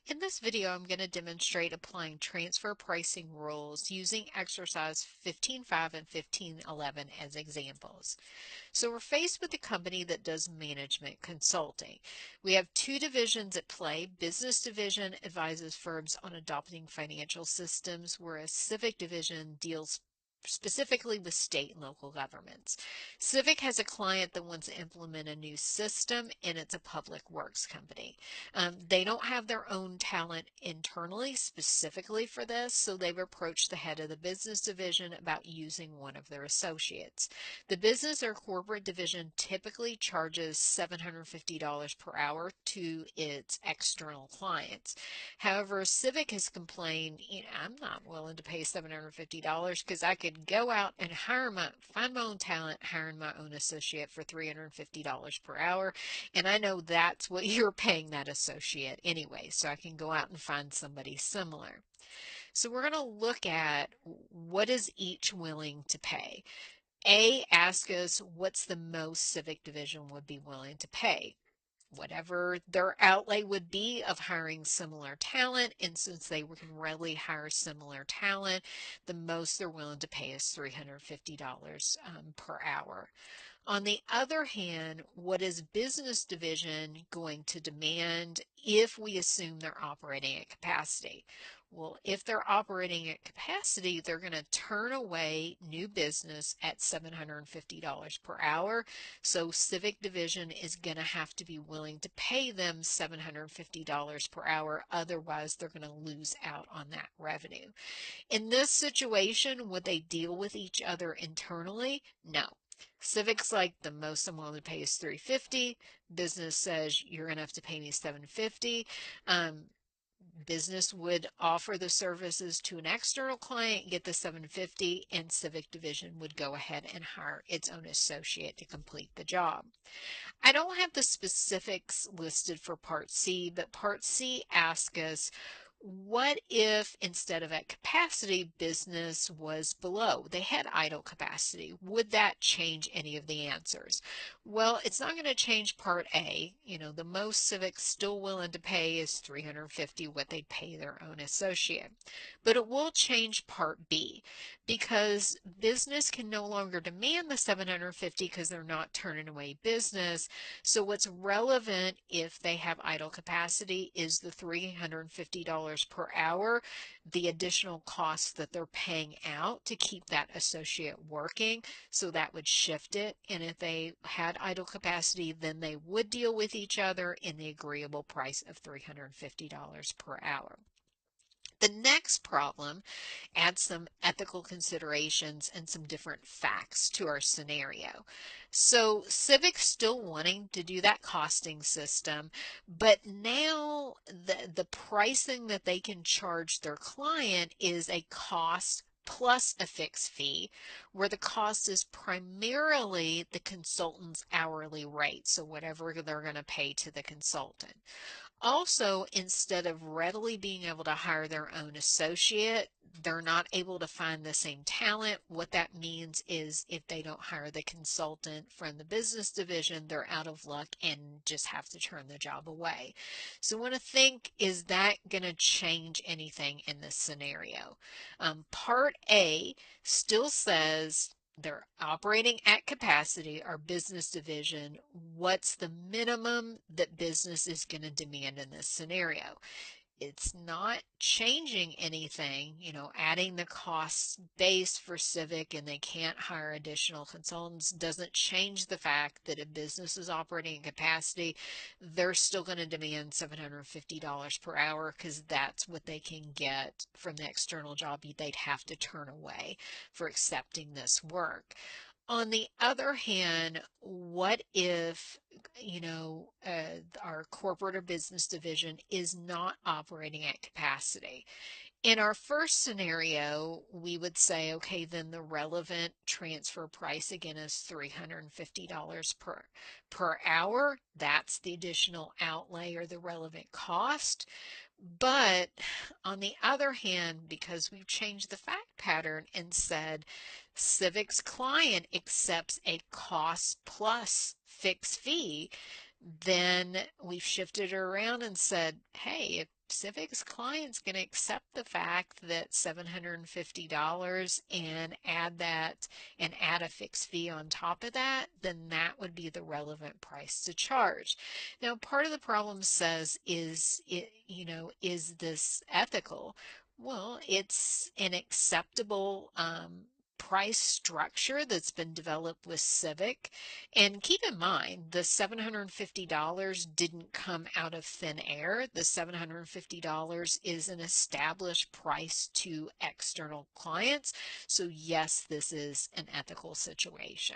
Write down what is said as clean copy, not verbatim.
In this video, I'm going to demonstrate applying transfer pricing rules using exercise 15.5 and 15.11 as examples. So we're faced with a company that does management consulting. We have two divisions at play. Business division advises firms on adopting financial systems, whereas civic division deals specifically with state and local governments. Civic has a client that wants to implement a new system, and it's a public works company. They don't have their own talent internally specifically for this, so they've approached the head of the business division about using one of their associates. The business or corporate division typically charges $750 per hour to its external clients. However, Civic has complained, I'm not willing to pay $750 because I could go out and find my own talent, hiring my own associate for $350 per hour. And I know that's what you're paying that associate anyway, so I can go out and find somebody similar. So we're going to look at what is each willing to pay. A, ask us what's the most civic division would be willing to pay. Whatever their outlay would be of hiring similar talent, and since they can readily hire similar talent, the most they're willing to pay is $350 per hour. On the other hand, what is business division going to demand if we assume they're operating at capacity? Well, if they're operating at capacity, they're going to turn away new business at $750 per hour. So Civic Division is going to have to be willing to pay them $750 per hour. Otherwise, they're going to lose out on that revenue. In this situation, would they deal with each other internally? No. Civic's like, the most I'm willing to pay is $350. Business says you're going to have to pay me $750. Business would offer the services to an external client, get the $750, and Civic Division would go ahead and hire its own associate to complete the job. I don't have the specifics listed for Part C, but Part C asks us, what if instead of at capacity, business was below? They had idle capacity. Would that change any of the answers? Well, it's not going to change Part A. The most Civic's still willing to pay is $350, what they'd pay their own associate. But it will change Part B because business can no longer demand the $750 because they're not turning away business. So what's relevant if they have idle capacity is the $350 per hour, the additional costs that they're paying out to keep that associate working. So that would shift it. And if they had idle capacity, then they would deal with each other in the agreeable price of $350 per hour. The next problem adds some ethical considerations and some different facts to our scenario. So Civic's still wanting to do that costing system, but now the pricing that they can charge their client is a cost plus a fixed fee, where the cost is primarily the consultant's hourly rate, so whatever they're going to pay to the consultant. Also, instead of readily being able to hire their own associate, they're not able to find the same talent. What that means is if they don't hire the consultant from the business division, they're out of luck and just have to turn the job away. So I want to think, is that going to change anything in this scenario? Part A still says they're operating at capacity, our business division. What's the minimum that business is going to demand in this scenario? It's not changing anything, adding the cost base for Civic and they can't hire additional consultants doesn't change the fact that if business is operating in capacity, they're still going to demand $750 per hour because that's what they can get from the external job they'd have to turn away for accepting this work. On the other hand, what if, our corporate or business division is not operating at capacity? In our first scenario, we would say, okay, then the relevant transfer price again is $350 per hour. That's the additional outlay or the relevant cost. But on the other hand, because we've changed the fact pattern and said Civic's client accepts a cost plus fixed fee, then we've shifted it around and said, hey, if Civic's client's going to accept the fact that $750 and add a fixed fee on top of that, then that would be the relevant price to charge. Now, part of the problem says, is this ethical? Well, it's an acceptable price structure that's been developed with Civic. And keep in mind, the $750 didn't come out of thin air. The $750 is an established price to external clients. So yes, this is an ethical situation.